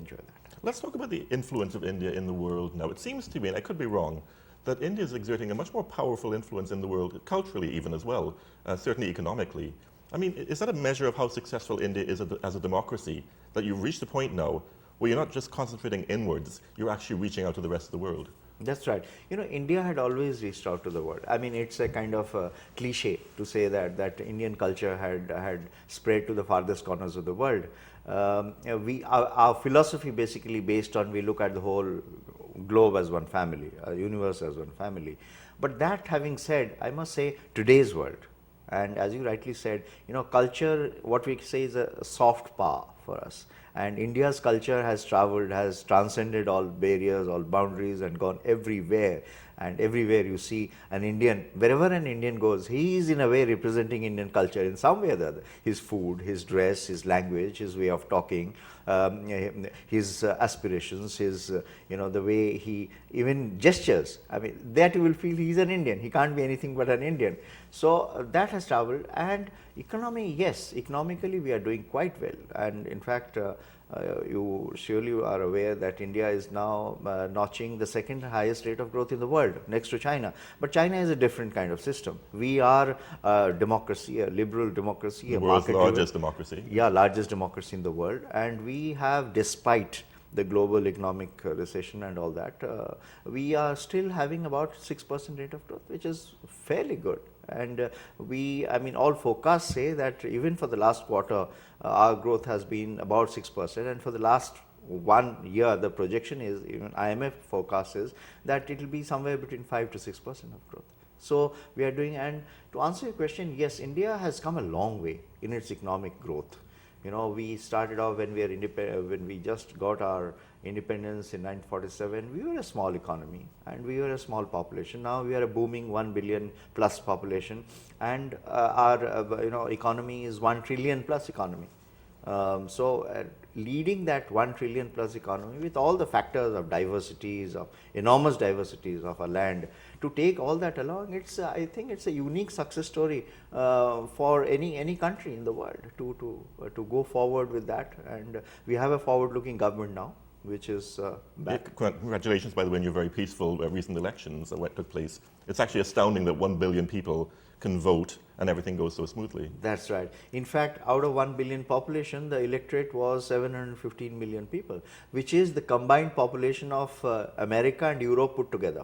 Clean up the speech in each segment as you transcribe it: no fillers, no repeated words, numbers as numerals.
enjoy that. Let's talk about the influence of India in the world now. It seems to me, and I could be wrong, that India is exerting a much more powerful influence in the world, culturally even as well, certainly economically. I mean, is that a measure of how successful India is as a democracy, that you've reached a point now where you're not just concentrating inwards, you're actually reaching out to the rest of the world? That's right. India had always reached out to the world. I mean, it's a kind of a cliche to say that Indian culture had spread to the farthest corners of the world. Our philosophy basically based on, we look at the whole globe as one family, universe as one family. But that having said, I must say today's world, and as you rightly said, culture, what we say, is a soft power for us. And India's culture has traveled, has transcended all barriers, all boundaries, and gone everywhere. And everywhere you see an Indian, wherever an Indian goes, he is in a way representing Indian culture in some way or the other. His food, his dress, his language, his way of talking, his aspirations, his, the way he, even gestures. I mean, that you will feel he's an Indian. He can't be anything but an Indian. So that has traveled. And economy, yes, economically we are doing quite well. And in fact, you surely are aware that India is now notching the second highest rate of growth in the world, next to China. But China is a different kind of system. We are a democracy, a liberal democracy, the a world's market-driven, largest democracy. Yeah, largest democracy in the world. And we have, despite the global economic recession and all that, we are still having about 6% rate of growth, which is fairly good. And all forecasts say that even for the last quarter, our growth has been about 6%. And for the last 1 year, the projection is, even IMF forecast is, that it will be somewhere between 5 to 6% of growth. So we are doing, and to answer your question, yes, India has come a long way in its economic growth. We started off when we are when we just got our independence in 1947, we were a small economy and we were a small population. Now we are a booming 1 billion plus population, and our economy is 1 trillion plus economy. Leading that 1 trillion plus economy with all the factors of diversities, of enormous diversities of our land, to take all that along, I think it's a unique success story for any country in the world to go forward with that. And we have a forward-looking government now, which is back. Congratulations, by the way, on your very peaceful recent elections that took place. It's actually astounding that 1 billion people can vote and everything goes so smoothly. That's right. In fact, out of 1 billion population, the electorate was 715 million people, which is the combined population of America and Europe put together.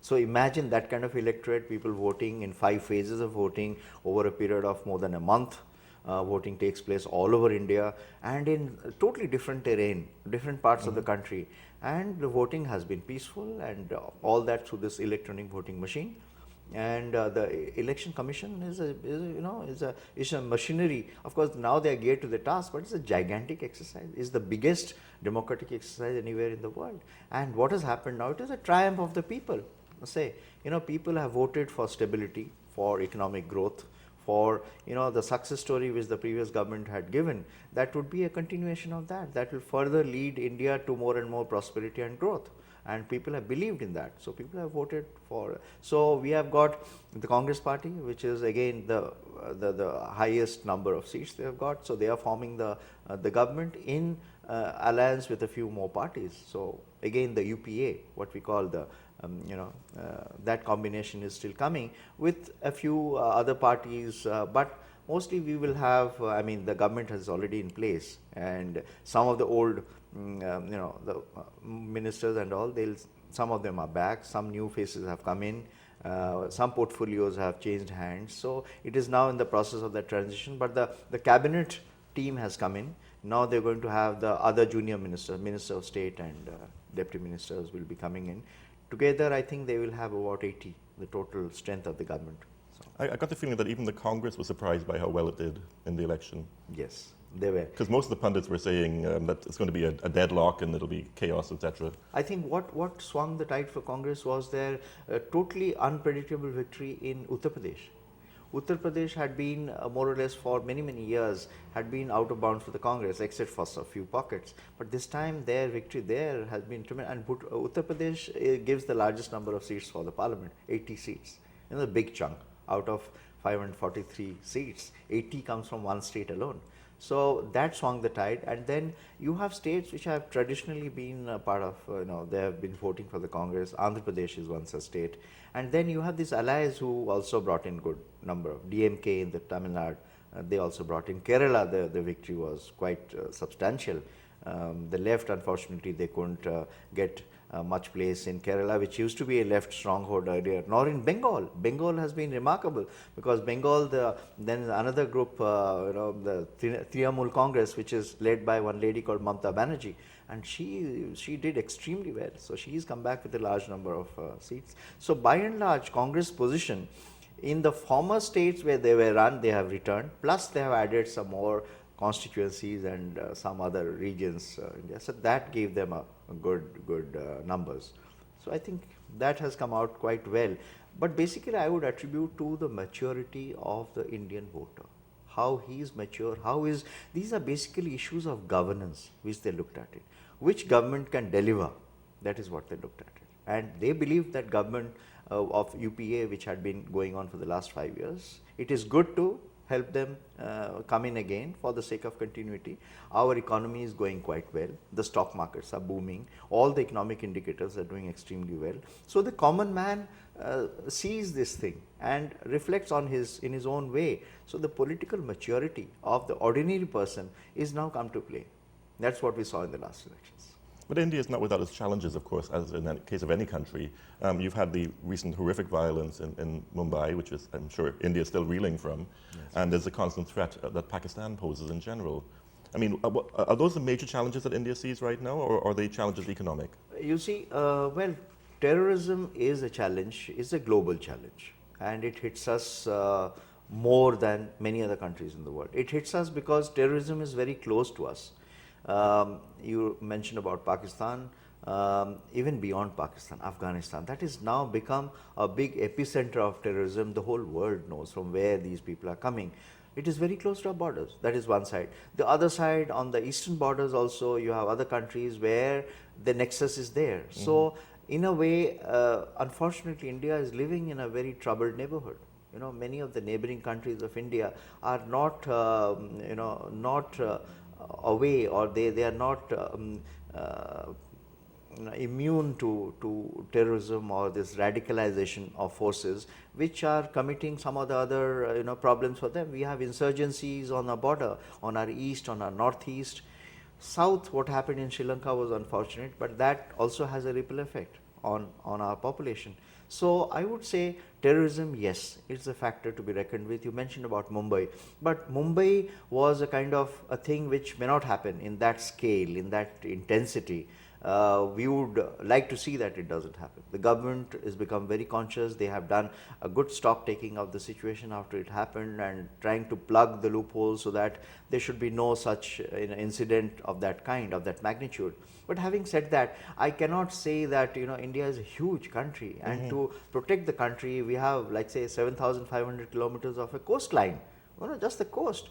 So imagine that kind of electorate, people voting in 5 phases of voting over a period of more than a month. Voting takes place all over India and in totally different terrain, different parts of the country. And the voting has been peaceful, and all that through this electronic voting machine. And the election commission is a machinery. Of course, now they are geared to the task, but it's a gigantic exercise. It's the biggest democratic exercise anywhere in the world. And what has happened now? It is a triumph of the people. People have voted for stability, for economic growth, for the success story which the previous government had given. That would be a continuation of that. That will further lead India to more and more prosperity and growth. And people have believed in that. So people have voted for. So we have got the Congress party, which is again the highest number of seats they have got. So they are forming the government in alliance with a few more parties. So again, the UPA, what we call the that combination is still coming with a few other parties, but mostly we will have, the government is already in place, and some of the old, the ministers and all, some of them are back, some new faces have come in, some portfolios have changed hands. So it is now in the process of the transition, but the cabinet team has come in. Now they're going to have the other junior ministers, Minister of State and deputy ministers will be coming in. Together, I think they will have about 80, the total strength of the government. So I got the feeling that even the Congress was surprised by how well it did in the election. Yes, they were. Because most of the pundits were saying that it's going to be a deadlock and it'll be chaos, etc. I think what swung the tide for Congress was their totally unpredictable victory in Uttar Pradesh. Uttar Pradesh had been more or less for many years had been out of bounds for the Congress, except for a few pockets. But this time their victory there has been tremendous. And Uttar Pradesh gives the largest number of seats for the parliament, 80 seats. A big chunk out of 543 seats. 80 comes from one state alone. So that swung the tide, and then you have states which have traditionally been a part of, they have been voting for the Congress. Andhra Pradesh is one such state, and then you have these allies who also brought in good number of DMK in the Tamil Nadu. They also brought in Kerala. The victory was quite substantial. The left, unfortunately, they couldn't get much place in Kerala, which used to be a left stronghold earlier, nor in Bengal. Bengal has been remarkable because Bengal, then another group, the Trinamool Congress, which is led by one lady called Mamata Banerjee, and she did extremely well. So she's come back with a large number of seats. So by and large, Congress position in the former states where they were run, they have returned, plus they have added some more constituencies and some other regions India. So that gave them a good numbers. So I think that has come out quite well. But basically I would attribute to the maturity of the Indian voter. How he is mature, these are basically issues of governance which they looked at it. Which government can deliver, that is what they looked at it. And they believe that government of UPA, which had been going on for the last 5 years, it is good to help them come in again for the sake of continuity. Our economy is going quite well. The stock markets are booming. All the economic indicators are doing extremely well. So the common man sees this thing and reflects on in his own way. So the political maturity of the ordinary person is now come to play. That's what we saw in the last elections. But India is not without its challenges, of course, as in the case of any country. You've had the recent horrific violence in Mumbai, which is, I'm sure, India is still reeling from, yes. And there's a constant threat that Pakistan poses in general. I mean, are those the major challenges that India sees right now, or are they challenges economic? You see, well, terrorism is a challenge, is a global challenge, and it hits us more than many other countries in the world. It hits us because terrorism is very close to us. You mentioned about Pakistan, even beyond Pakistan, Afghanistan, that has now become a big epicenter of terrorism. The whole world knows from where these people are coming. It is very close to our borders. That is one side. The other side, on the eastern borders also, you have other countries where the nexus is there. Mm-hmm. So in a way, unfortunately, India is living in a very troubled neighborhood. Many of the neighboring countries of India are not, away, or they are not immune to terrorism or this radicalization of forces which are committing some of the other problems for them. We have insurgencies on our border, on our east, on our northeast. South, what happened in Sri Lanka was unfortunate, but that also has a ripple effect on our population. So I would say terrorism, yes, it's a factor to be reckoned with. You mentioned about Mumbai, but Mumbai was a kind of a thing which may not happen in that scale, in that intensity. We would like to see that it doesn't happen. The government has become very conscious. They have done a good stock taking of the situation after it happened and trying to plug the loopholes so that there should be no such incident of that kind, of that magnitude. But having said that, I cannot say that India is a huge country, and to protect the country, we have, like, say, 7,500 kilometers of a coastline. Just the coast,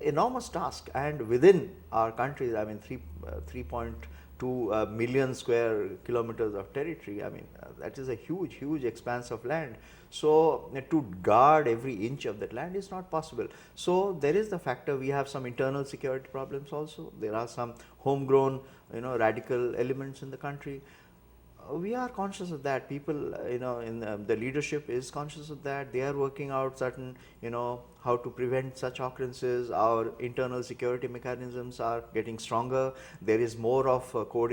enormous task. And within our country, I mean, 3.2 million square kilometers of territory. I mean, that is a huge expanse of land. So to guard every inch of that land is not possible. So there is the factor. We have some internal security problems also. There are some homegrown, radical elements in the country. We are conscious of that. People, in the leadership is conscious of that. They are working out certain, how to prevent such occurrences. Our internal security mechanisms are getting stronger. There is more of coordination